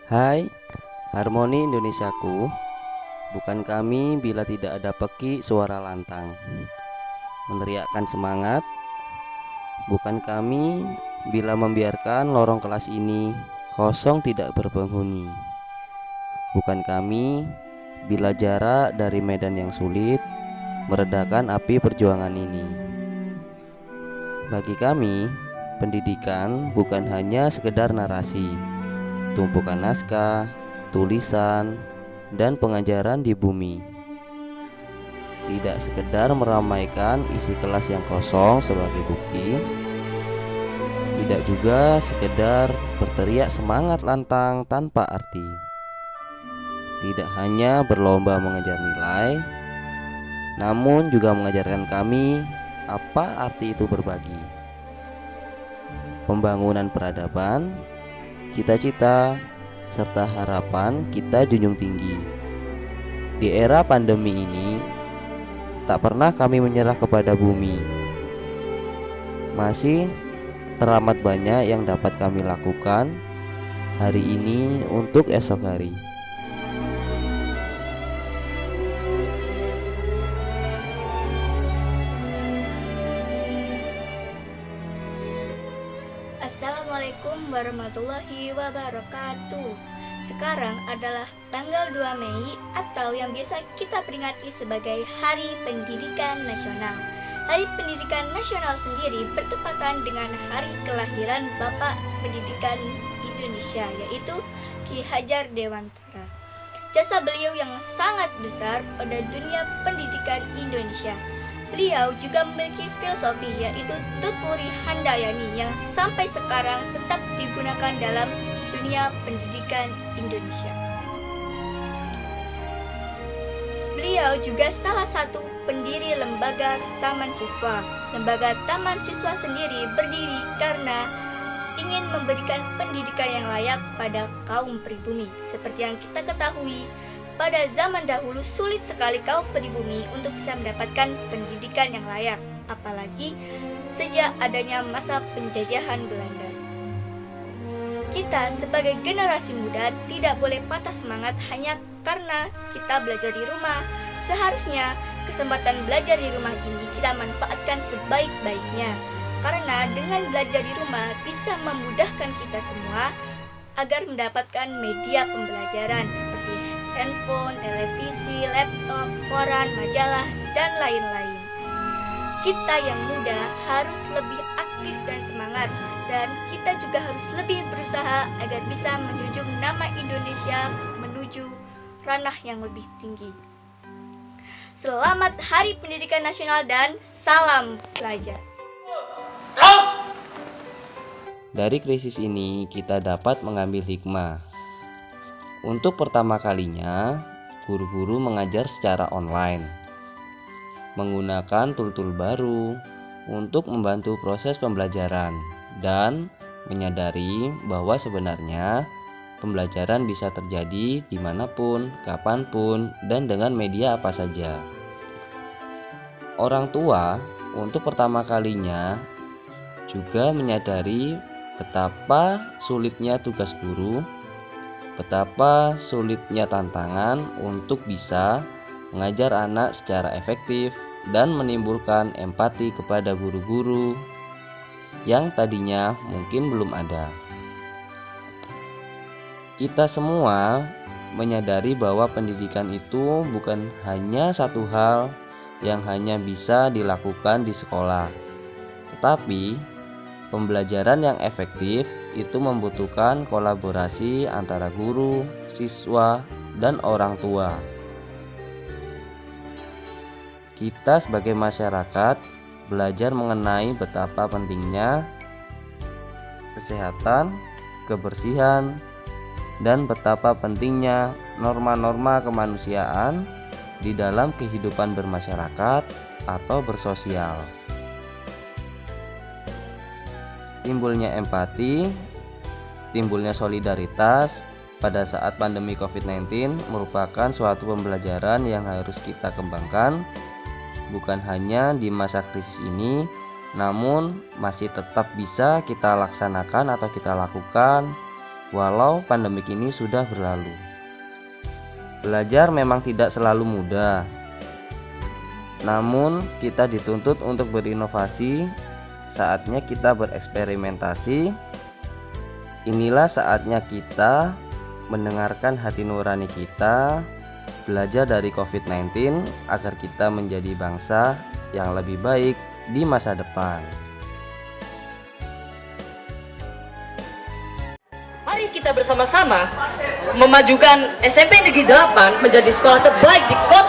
Hai, harmoni Indonesiaku, bukan kami bila tidak ada peki suara lantang meneriakkan semangat, bukan kami bila membiarkan lorong kelas ini kosong tidak berpenghuni, bukan kami bila jarak dari medan yang sulit meredakan api perjuangan ini. Bagi kami, pendidikan bukan hanya sekedar narasi, tumpukan naskah, tulisan, dan pengajaran di bumi. Tidak sekedar meramaikan isi kelas yang kosong sebagai bukti, tidak juga sekedar berteriak semangat lantang tanpa arti. Tidak hanya berlomba mengejar nilai, namun juga mengajarkan kami apa arti itu berbagi. Pembangunan peradaban, cita-cita, serta harapan kita junjung tinggi. Di era pandemi ini, tak pernah kami menyerah kepada bumi. Masih teramat banyak yang dapat kami lakukan hari ini untuk esok hari. Assalamualaikum warahmatullahi wabarakatuh. Sekarang adalah tanggal 2 Mei atau yang biasa kita peringati sebagai Hari Pendidikan Nasional. Hari Pendidikan Nasional sendiri bertepatan dengan hari kelahiran Bapak Pendidikan Indonesia, yaitu Ki Hajar Dewantara. Jasa beliau yang sangat besar pada dunia pendidikan Indonesia. Beliau juga memiliki filosofi, yaitu Tutpuri Handayani, yang sampai sekarang tetap digunakan dalam dunia pendidikan Indonesia. Beliau juga salah satu pendiri lembaga Taman Siswa. Lembaga Taman Siswa sendiri berdiri karena ingin memberikan pendidikan yang layak pada kaum pribumi. Seperti yang kita ketahui, pada zaman dahulu sulit sekali kaum pribumi untuk bisa mendapatkan pendidikan yang layak, apalagi sejak adanya masa penjajahan Belanda. Kita sebagai generasi muda tidak boleh patah semangat hanya karena kita belajar di rumah. Seharusnya kesempatan belajar di rumah ini kita manfaatkan sebaik-baiknya, karena dengan belajar di rumah bisa memudahkan kita semua agar mendapatkan media pembelajaran seperti handphone, televisi, laptop, koran, majalah, dan lain-lain. Kita yang muda harus lebih aktif dan semangat, dan kita juga harus lebih berusaha agar bisa menjunjung nama Indonesia menuju ranah yang lebih tinggi. Selamat Hari Pendidikan Nasional dan salam pelajar. Dari krisis ini kita dapat mengambil hikmah. Untuk pertama kalinya, guru-guru mengajar secara online, menggunakan tool-tool baru untuk membantu proses pembelajaran, dan menyadari bahwa sebenarnya pembelajaran bisa terjadi dimanapun, kapanpun, dan dengan media apa saja. Orang tua untuk pertama kalinya juga menyadari betapa sulitnya tugas guru, betapa sulitnya tantangan untuk bisa mengajar anak secara efektif dan menimbulkan empati kepada guru-guru yang tadinya mungkin belum ada. Kita semua menyadari bahwa pendidikan itu bukan hanya satu hal yang hanya bisa dilakukan di sekolah, tetapi pembelajaran yang efektif itu membutuhkan kolaborasi antara guru, siswa, dan orang tua. Kita sebagai masyarakat belajar mengenai betapa pentingnya kesehatan, kebersihan, dan betapa pentingnya norma-norma kemanusiaan di dalam kehidupan bermasyarakat atau bersosial. Timbulnya empati, timbulnya solidaritas pada saat pandemi COVID-19 merupakan suatu pembelajaran yang harus kita kembangkan, bukan hanya di masa krisis ini, namun masih tetap bisa kita laksanakan atau kita lakukan walau pandemik ini sudah berlalu. Belajar memang tidak selalu mudah, namun kita dituntut untuk berinovasi. Saatnya kita bereksperimentasi. Inilah saatnya kita mendengarkan hati nurani kita, belajar dari COVID-19 agar kita menjadi bangsa yang lebih baik di masa depan. Mari kita bersama-sama memajukan SMP Negeri 8 menjadi sekolah terbaik di kota